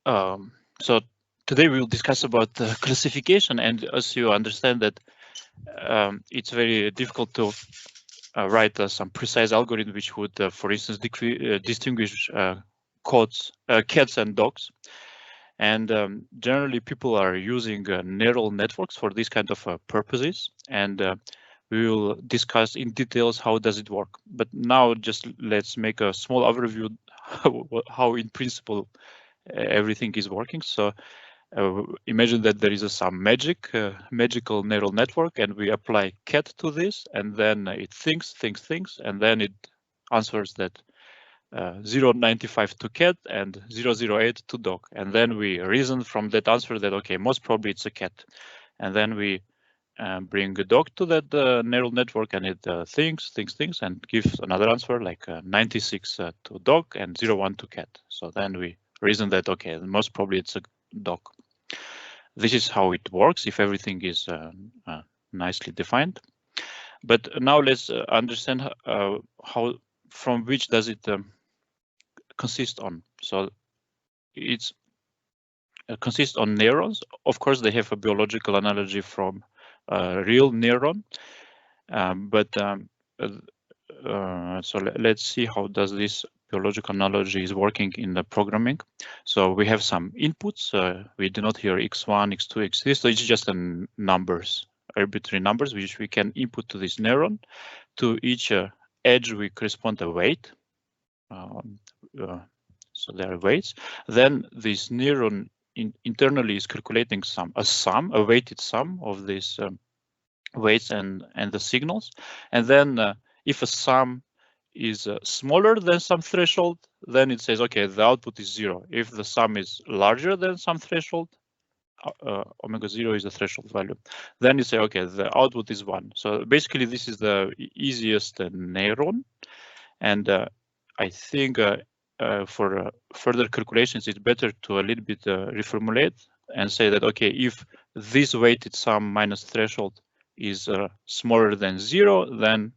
So today we will discuss about classification, and as you understand that it's very difficult to write some precise algorithm which would, for instance, distinguish cats and dogs. And generally, people are using neural networks for these kind of purposes, and we will discuss in details how does it work. But now, just let's make a small overview how in principle everything is working. So imagine that there is some magical neural network, and we apply cat to this, and then it thinks, and then it answers that 095 to cat and 008 to dog. And then we reason from that answer that, okay, most probably it's a cat. And then we bring a dog to that neural network, and it thinks, and gives another answer like 96 to dog and 01 to cat. So then we reason that, okay, most probably it's a dog. This is how it works if everything is nicely defined. But now let's understand how, from which does it consist on. So it's consists on neurons. Of course, they have a biological analogy from a real neuron, so let's see how does this biological analogy is working in the programming. So we have some inputs. We do not hear x1, x2, x3. So it's just numbers, arbitrary numbers, which we can input to this neuron. To each edge, we correspond a weight. So there are weights. Then this neuron internally is calculating a weighted sum of these weights and the signals. And then if a sum is smaller than some threshold, then it says, okay, the output is 0. If the sum is larger than some threshold, omega 0 is the threshold value, then you say, okay, the output is 1. So basically, this is the easiest neuron. And I think for further calculations, it's better to a little bit reformulate and say that, okay, if this weighted sum minus threshold is smaller than 0, then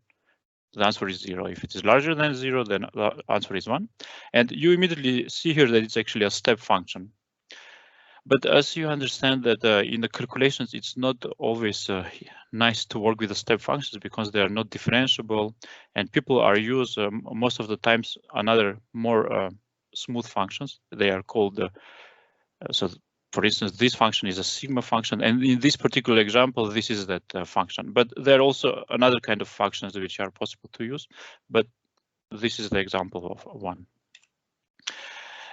the answer is 0. If it is larger than 0, then the answer is 1. And you immediately see here that it's actually a step function. But as you understand that in the calculations, it's not always nice to work with the step functions because they are not differentiable, and people are use most of the times another more smooth functions. They are called so. For instance, this function is a sigma function, and in this particular example, this is that function. But there are also another kind of functions which are possible to use, but this is the example of one.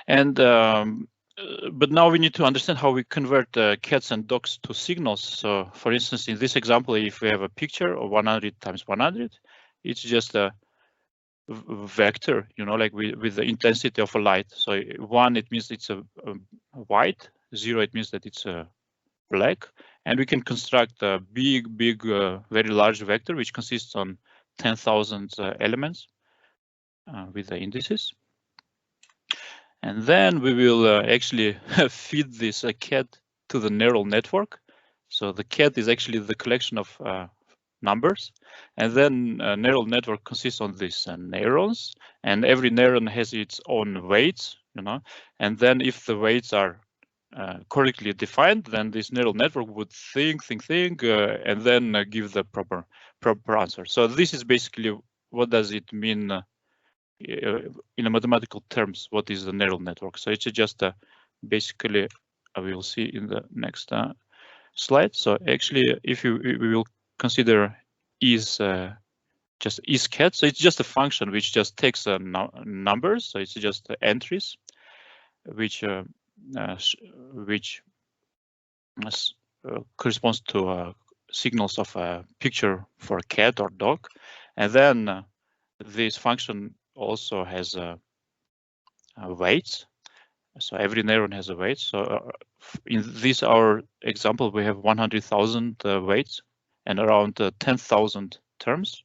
And but now we need to understand how we convert cats and dogs to signals. So, for instance, in this example, if we have a picture of 100 times 100, it's just a vector, you know, like with the intensity of a light. So 1, it means it's a white. 0, it means that it's a black. And we can construct a big, very large vector, which consists on 10,000 elements with the indices. And then we will actually feed this cat to the neural network. So the cat is actually the collection of numbers. And then a neural network consists on these neurons. And every neuron has its own weights, you know. And then if the weights are correctly defined, then this neural network would think, and then give the proper answer. So this is basically what does it mean in a mathematical terms, what is the neural network. So it's just basically, we will see in the next slide. So actually, if we will consider is just is cat, so it's just a function which just takes numbers. So it's just entries, which corresponds to signals of a picture for a cat or dog, and then this function also has weights. So every neuron has a weight. So in this our example, we have 100,000 weights and around 10,000 terms.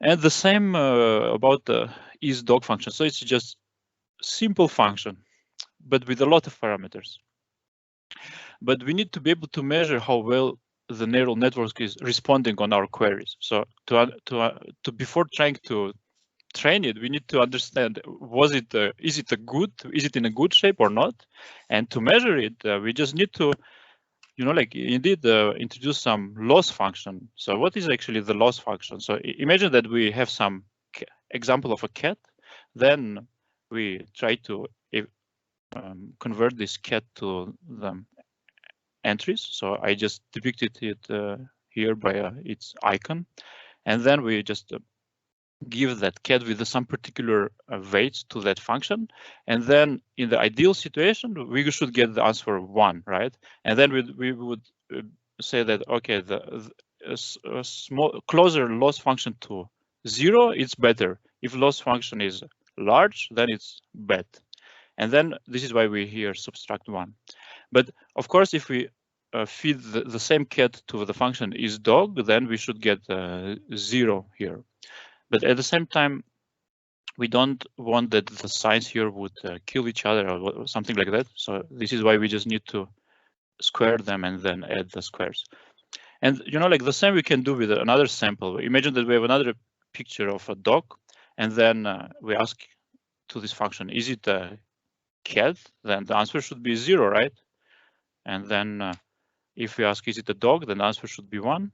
And the same about the is dog function. So it's just simple function, but with a lot of parameters. But we need to be able to measure how well the neural network is responding on our queries. So before trying to train it, we need to understand, is it in a good shape or not? And to measure it, we just need to, like indeed introduce some loss function. So what is actually the loss function? So imagine that we have some example of a cat, then we try to convert this cat to the entries. So I just depicted it here by its icon, and then we just give that cat with some particular weights to that function, and then in the ideal situation we should get the answer 1, right? And then we would say that okay, a small closer loss function to 0 is better. If loss function is large, then it's bad. And then this is why we here subtract 1. But of course, if we feed the same cat to the function is dog, then we should get 0 here. But at the same time, we don't want that the signs here would kill each other or something like that. So this is why we just need to square them and then add the squares. And like the same we can do with another sample. Imagine that we have another picture of a dog, and then we ask to this function, is it a cat? Then the answer should be 0, right? And then if we ask, is it a dog? Then the answer should be 1.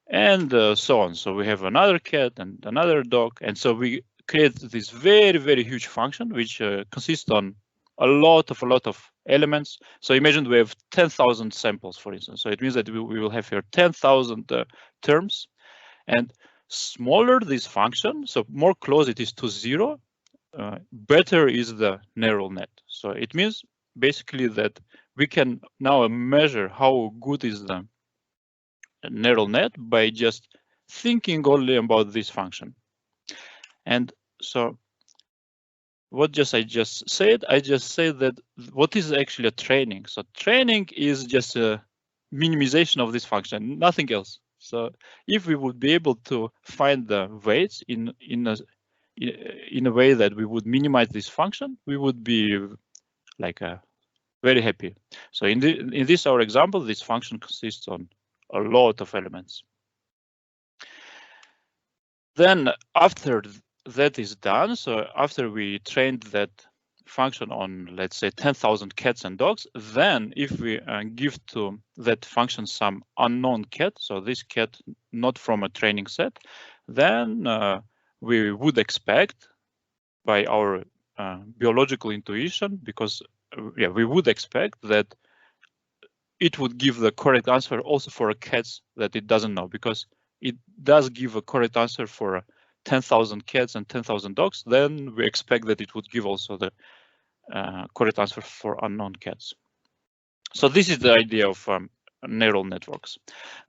And so on. So we have another cat and another dog. And so we create this very, very huge function, which consists on a lot of elements. So imagine we have 10,000 samples, for instance. So it means that we will have here 10,000 terms. And smaller this function, so more close it is to 0, better is the neural net. So it means basically that we can now measure how good is the neural net by just thinking only about this function. And so what I just said that what is actually a training? So training is just a minimization of this function, nothing else. So if we would be able to find the weights in a way that we would minimize this function, we would be like very happy. So in this our example, this function consists on a lot of elements. Then after that is done, so after we trained that function on, let's say, 10,000 cats and dogs, then if we give to that function some unknown cat, so this cat not from a training set, then we would expect by our biological intuition, because we would expect that it would give the correct answer also for a cat that it doesn't know, because it does give a correct answer for 10,000 cats and 10,000 dogs, then we expect that it would give also the correct answer for unknown cats. So this is the idea of neural networks.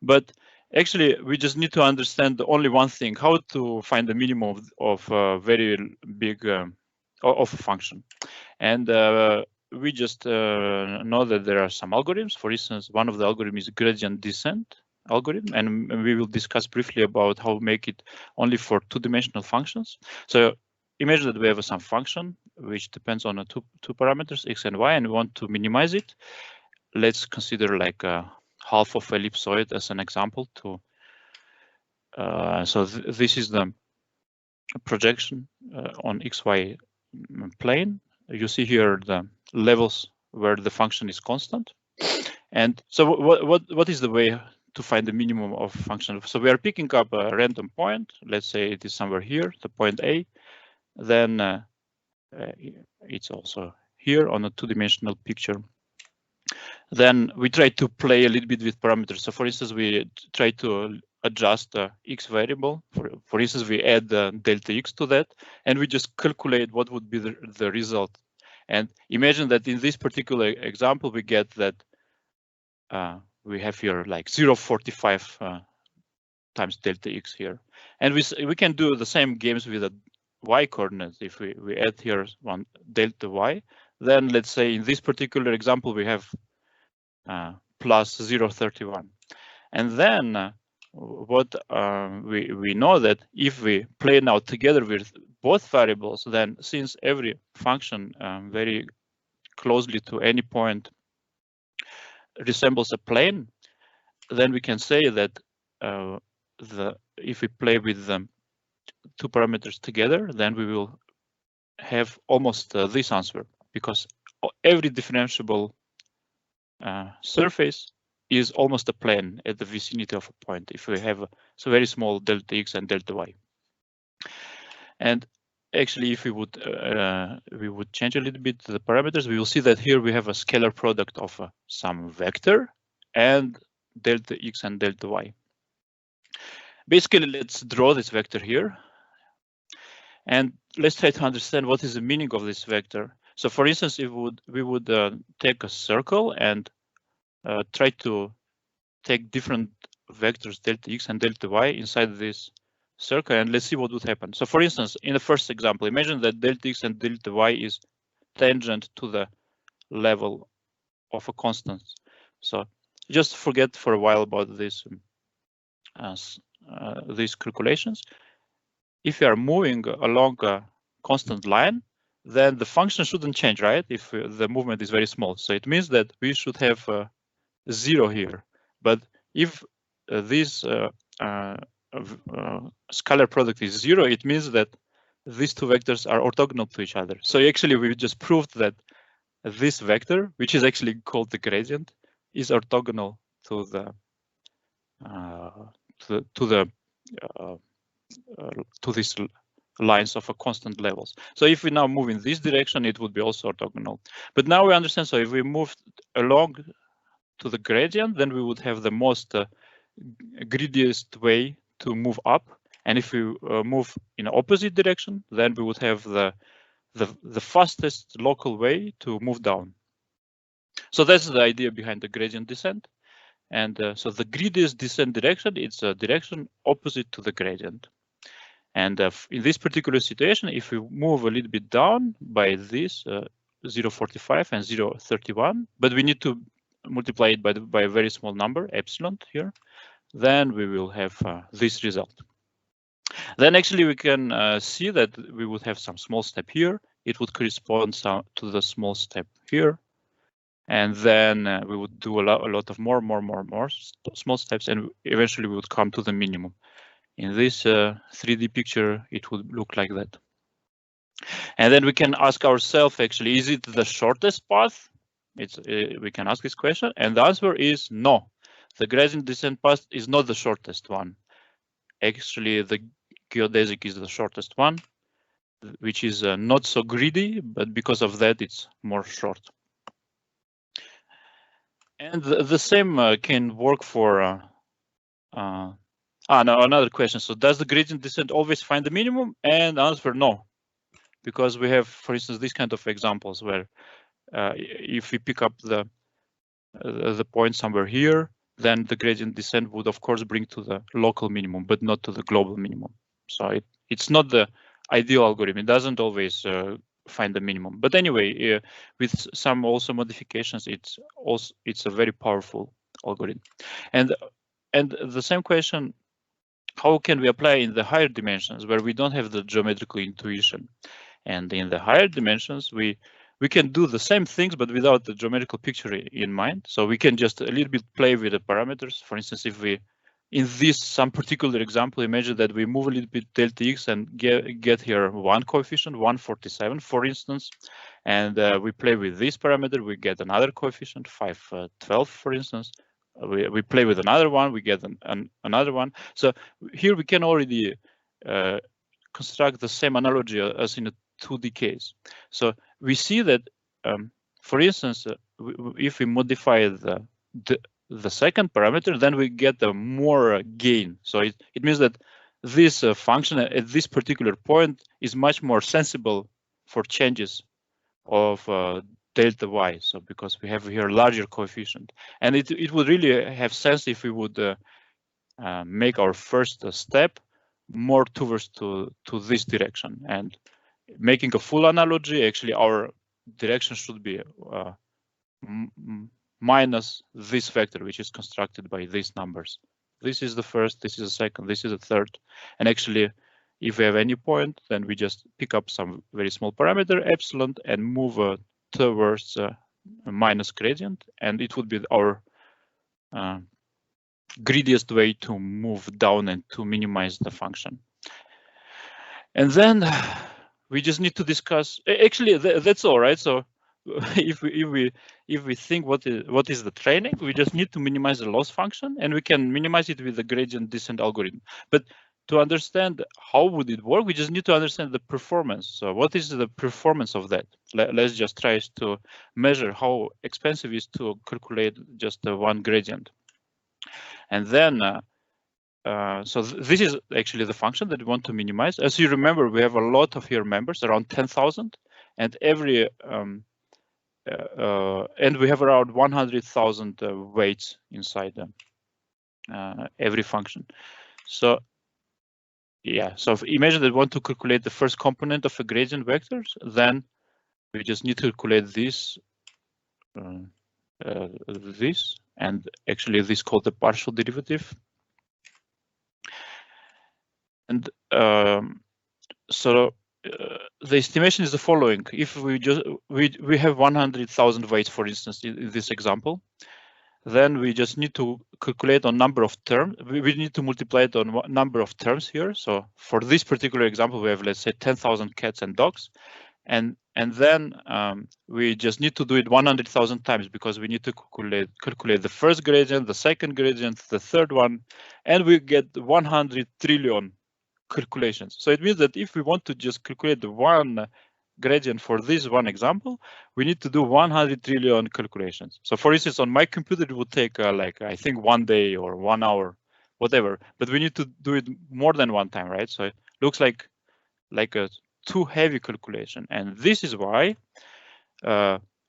But actually, we just need to understand only one thing: how to find the minimum of a very big of a function. And we just know that there are some algorithms. For instance, one of the algorithms is gradient descent algorithm, and we will discuss briefly about how to make it only for two-dimensional functions. So imagine that we have some function which depends on two parameters, x and y, and we want to minimize it. Let's consider like a half of ellipsoid as an example. So this is the projection on xy plane. You see here the levels where the function is constant. And so what is the way to find the minimum of function? So we are picking up a random point. Let's say it is somewhere here, the point A. Then it's also here on a two-dimensional picture. Then we try to play a little bit with parameters. So for instance, we try to adjust the x variable. For instance, we add delta x to that, and we just calculate what would be the result. And imagine that in this particular example, we get that we have here like 0.45 times delta x here. And we can do the same games with a y coordinate. If we add here one delta y, then let's say in this particular example, we have plus 0.31. And then what we know that if we play now together with both variables, then since every function very closely to any point resembles a plane, then we can say that if we play with two parameters together, then we will have almost this answer, because every differentiable surface is almost a plane at the vicinity of a point if we have a very small delta x and delta y. And actually, if we would change a little bit the parameters, we will see that here we have a scalar product of some vector and delta x and delta y. Basically, let's draw this vector here, and let's try to understand what is the meaning of this vector. So, for instance, if we would take a circle and try to take different vectors delta x and delta y inside this circle, and let's see what would happen. So, for instance, in the first example, imagine that delta x and delta y is tangent to the level of a constant. So just forget for a while about this these calculations. If you are moving along a constant line, then the function shouldn't change, right? If the movement is very small. So it means that we should have 0 here. But if this scalar product is 0, it means that these two vectors are orthogonal to each other. So actually, we just proved that this vector, which is actually called the gradient, is orthogonal to the to these lines of a constant levels. So if we now move in this direction, it would be also orthogonal. But now we understand. So if we move along to the gradient, then we would have the most greediest way to move up. And if we move in opposite direction, then we would have the fastest local way to move down. So that's the idea behind the gradient descent. And so the greediest descent direction, it's a direction opposite to the gradient. And in this particular situation, if we move a little bit down by this 0.45 and 0.31, but we need to multiply it by a very small number, epsilon here, then we will have this result. Then actually we can see that we would have some small step here. It would correspond to the small step here. And then we would do a lot of more small steps, and eventually we would come to the minimum. In this 3D picture, it would look like that. And then we can ask ourselves, actually, is it the shortest path? We can ask this question, and the answer is no. The gradient descent path is not the shortest one. Actually, the geodesic is the shortest one, which is not so greedy, but because of that, it's more short. And the same can work for now another question. So does the gradient descent always find the minimum? And answer no, because we have, for instance, these kind of examples where if we pick up the point somewhere here, then the gradient descent would of course bring to the local minimum, but not to the global minimum. So it's not the ideal algorithm. It doesn't always find the minimum. But anyway, with some also modifications, it's a very powerful algorithm. And the same question, how can we apply in the higher dimensions where we don't have the geometrical intuition? And in the higher dimensions, we can do the same things, but without the geometrical picture in mind. So we can just a little bit play with the parameters. For instance, if we, in this some particular example, imagine that we move a little bit delta x and get here one coefficient, 147, for instance, and we play with this parameter, we get another coefficient, 512, for instance. We play with another one, we get another one. So here we can already construct the same analogy as in a 2D case. So we see that, for instance, if we modify the second parameter, then we get a more gain. So it means that this function at this particular point is much more sensible for changes of delta y. So because we have here a larger coefficient, and it would really have sense if we would make our first step more towards to this direction. And making a full analogy, actually our direction should be minus this vector, which is constructed by these numbers. This is the first, this is the second, this is the third. And actually, if we have any point, then we just pick up some very small parameter, epsilon, and move towards a minus gradient. And it would be our greediest way to move down and to minimize the function. And then we just need to discuss. Actually, that's all right. So if we think what is the training, we just need to minimize the loss function, and we can minimize it with the gradient descent algorithm. But to understand how would it work, we just need to understand the performance. So what is the performance of that? Let's just try to measure how expensive it is to calculate just one gradient. And then so this is actually the function that we want to minimize. As you remember, we have a lot of here members, around 10,000, and every and we have around 100,000 weights inside them, every function. So yeah, so if imagine that we want to calculate the first component of a gradient vectors, then we just need to calculate this, and actually this called the partial derivative. And so the estimation is the following. If we just we have 100,000 weights, for instance, in this example, then we just need to calculate on number of terms. We need to multiply it on number of terms here. So for this particular example, we have, let's say, 10,000 cats and dogs, and then we just need to do it 100,000 times, because we need to calculate the first gradient, the second gradient, the third one, and we get 100 trillion calculations. So it means that if we want to just calculate the one gradient for this one example, we need to do 100 trillion calculations. So for instance, on my computer, it would take like, I think 1 day or 1 hour, whatever, but we need to do it more than one time, right? So it looks like a too heavy calculation. And this is why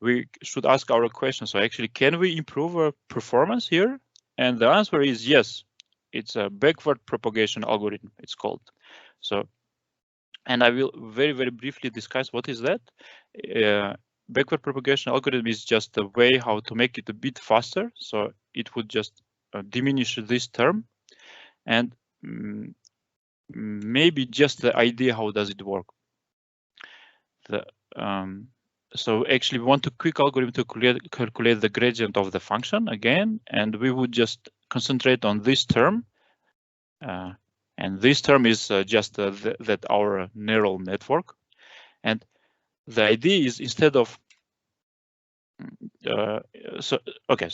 we should ask our question. So actually, can we improve our performance here? And the answer is yes. It's a backward propagation algorithm, it's called. So, and I will very, very briefly discuss what is that. Backward propagation algorithm is just a way how to make it a bit faster. So it would just diminish this term, and maybe just the idea how does it work. So actually we want a quick algorithm to calculate the gradient of the function again, and we would just concentrate on this term. And this term is just that our neural network. And the idea is, instead of so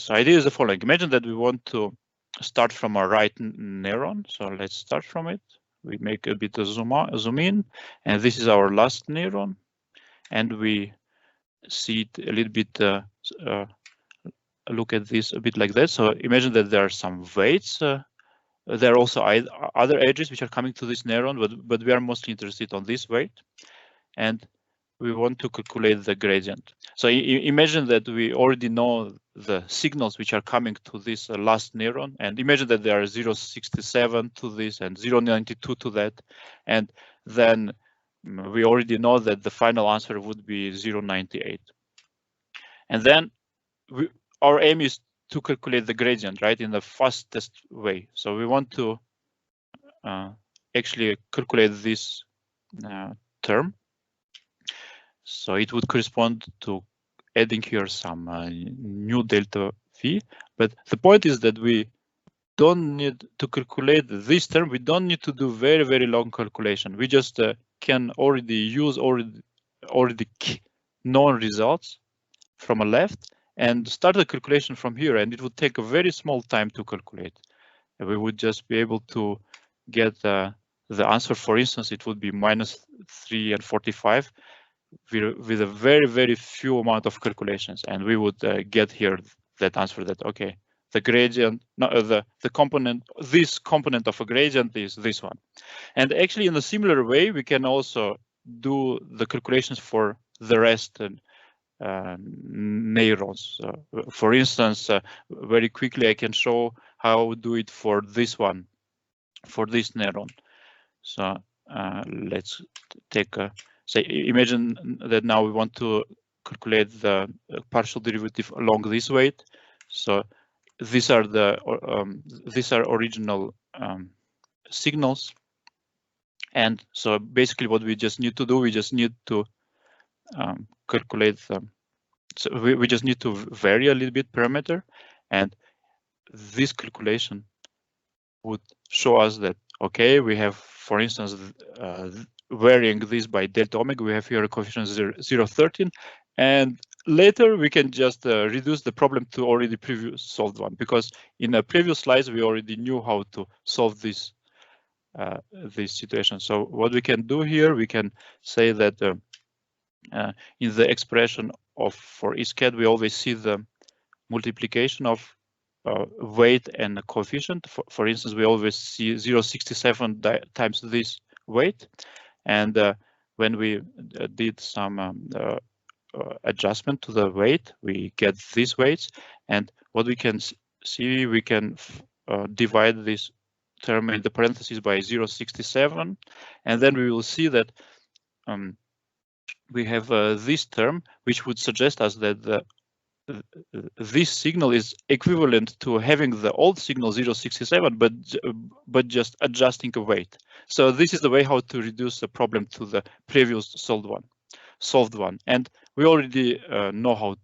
idea is the following. Imagine that we want to start from a right neuron. So let's start from it. We make a bit of zoom in, and this is our last neuron, and we see it a little bit. Look at this a bit like that. So imagine that there are some weights. There are also other edges which are coming to this neuron, but we are mostly interested on this weight, and we want to calculate the gradient. So imagine that we already know the signals which are coming to this last neuron, and imagine that there are 0.67 to this and 0.92 to that, and then we already know that the final answer would be 0.98. And then our aim is to calculate the gradient, right, in the fastest way. So we want to actually calculate this term. So it would correspond to adding here some new delta v. But the point is that we don't need to calculate this term. We don't need to do very, very long calculation. We just can already use already known results from a left and start the calculation from here, and it would take a very small time to calculate. And we would just be able to get the answer. For instance, it would be -3 and 45 with a very, very few amount of calculations, and we would get here that answer that, okay, the gradient, the component, this component of a gradient is this one. And actually, in a similar way, we can also do the calculations for the rest neurons. For instance, very quickly, I can show how to do it for this one, for this neuron. So let's take a, say, imagine that now we want to calculate the partial derivative along this weight. So these are the original signals. And so basically what we just need to do, we just need to calculate them. So we just need to vary a little bit parameter, and this calculation would show us that, okay, we have, for instance, varying this by delta omega. We have here a coefficient 0.13, and later we can just reduce the problem to already previous solved one, because in the previous slides we already knew how to solve this situation. So what we can do here, we can say that in the expression of for each cat, we always see the multiplication of weight and coefficient. For instance, we always see 0.67 times this weight, and when we did some adjustment to the weight, we get these weights, and what we can see, we can divide this term in the parentheses by 0.67, and then we will see that we have this term, which would suggest us that this signal is equivalent to having the old signal 0.67, but just adjusting a weight. So this is the way how to reduce the problem to the previous solved one. And we already know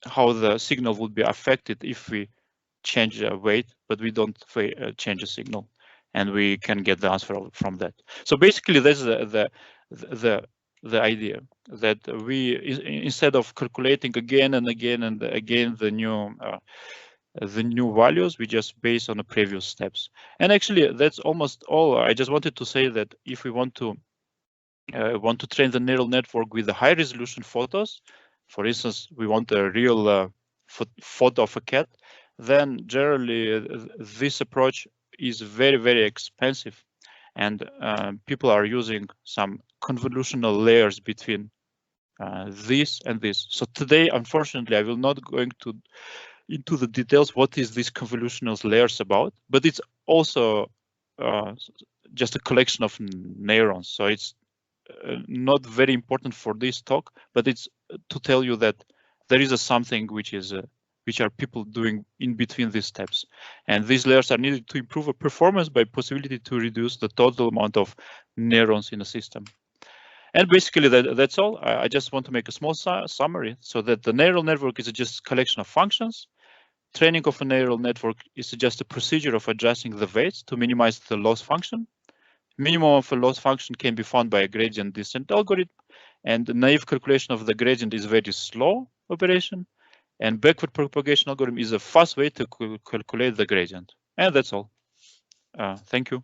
how the signal would be affected if we change the weight, but we don't change the signal, and we can get the answer from that. So basically, that's the idea, that we, instead of calculating again and again and again the new values, we just base on the previous steps. And actually, that's almost all. I just wanted to say that if we want to train the neural network with the high resolution photos, for instance, we want a real photo of a cat, then generally this approach is very, very expensive, and people are using some convolutional layers between this and this. So today, unfortunately, I will not go into the details what is this convolutional layers about, but it's also just a collection of neurons. So it's not very important for this talk, but it's to tell you that there is something which are people doing in between these steps, and these layers are needed to improve a performance by possibility to reduce the total amount of neurons in a system. And basically that's all. I just want to make a small summary, so that the neural network is just a collection of functions. Training of a neural network is just a procedure of adjusting the weights to minimize the loss function. Minimum of a loss function can be found by a gradient descent algorithm, and the naive calculation of the gradient is very slow operation, and backward propagation algorithm is a fast way to calculate the gradient. And that's all. Thank you.